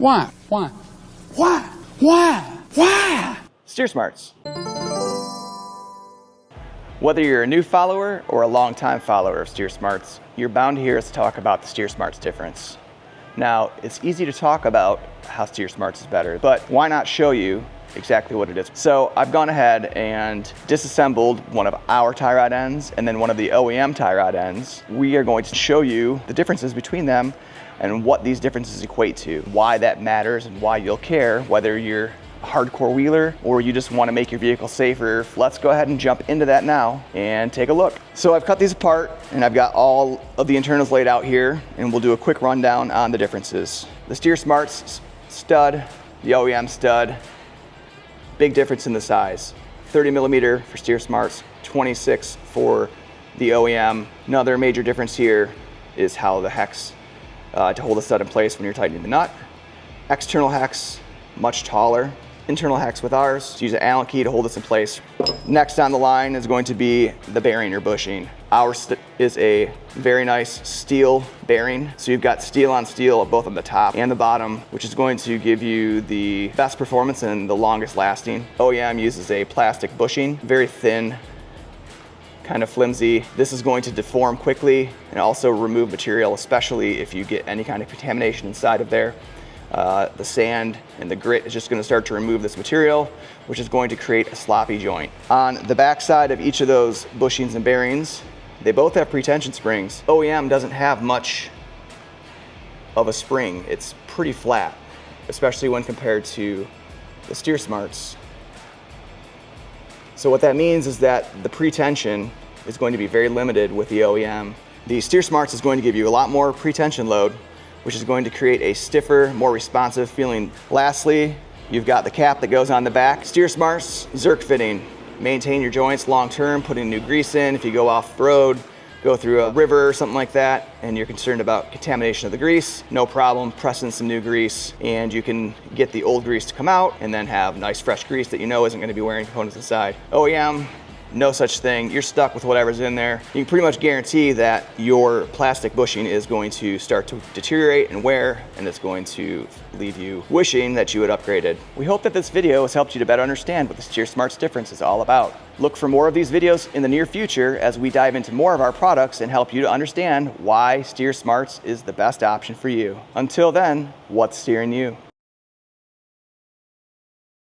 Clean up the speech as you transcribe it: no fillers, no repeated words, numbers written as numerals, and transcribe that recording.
Why? Why? Why? Why? Why? Steer Smarts. Whether you're a new follower or a long-time follower of Steer Smarts, you're bound to hear us talk about the Steer Smarts difference. Now, it's easy to talk about how Steer Smarts is better, but why not show you exactly what it is? So I've gone ahead and disassembled one of our tie rod ends and then one of the OEM tie rod ends. We are going to show you the differences between them and what these differences equate to, why that matters and why you'll care, whether you're a hardcore wheeler or you just want to make your vehicle safer. Let's go ahead and jump into that now and take a look. So I've cut these apart and I've got all of the internals laid out here, and we'll do a quick rundown on the differences. The Steer Smarts stud, the OEM stud, big difference in the size. 30 millimeter for Steer Smarts, 26 for the OEM. Another major difference here is how the hex to hold the stud in place when you're tightening the nut. External hex, much taller. Internal hex with ours, use an Allen key to hold this in place. Next on the line is going to be the bearing or bushing. Ours is a very nice steel bearing. So you've got steel on steel both on the top and the bottom, which is going to give you the best performance and the longest lasting. OEM uses a plastic bushing, very thin, kind of flimsy. This is going to deform quickly and also remove material, especially if you get any kind of contamination inside of there. The sand and the grit is just going to start to remove this material, which is going to create a sloppy joint. On the back side of each of those bushings and bearings, they both have pre-tension springs. OEM doesn't have much of a spring. It's pretty flat, especially when compared to the Steer Smarts. So what that means is that the pre-tension is going to be very limited with the OEM. The Steer Smarts is going to give you a lot more pre-tension load, which is going to create a stiffer, more responsive feeling. Lastly, you've got the cap that goes on the back. Steer Smarts, Zerk fitting. Maintain your joints long-term, putting new grease in. If you go off the road, go through a river or something like that, and you're concerned about contamination of the grease, no problem, press in some new grease, and you can get the old grease to come out and then have nice fresh grease that you know isn't gonna be wearing components inside. OEM, no such thing. You're stuck with whatever's in there. You can pretty much guarantee that your plastic bushing is going to start to deteriorate and wear, and it's going to leave you wishing that you had upgraded. We hope that this video has helped you to better understand what the Steer Smarts difference is all about. Look for more of these videos in the near future as we dive into more of our products and help you to understand why Steer Smarts is the best option for you. Until then, what's steering you?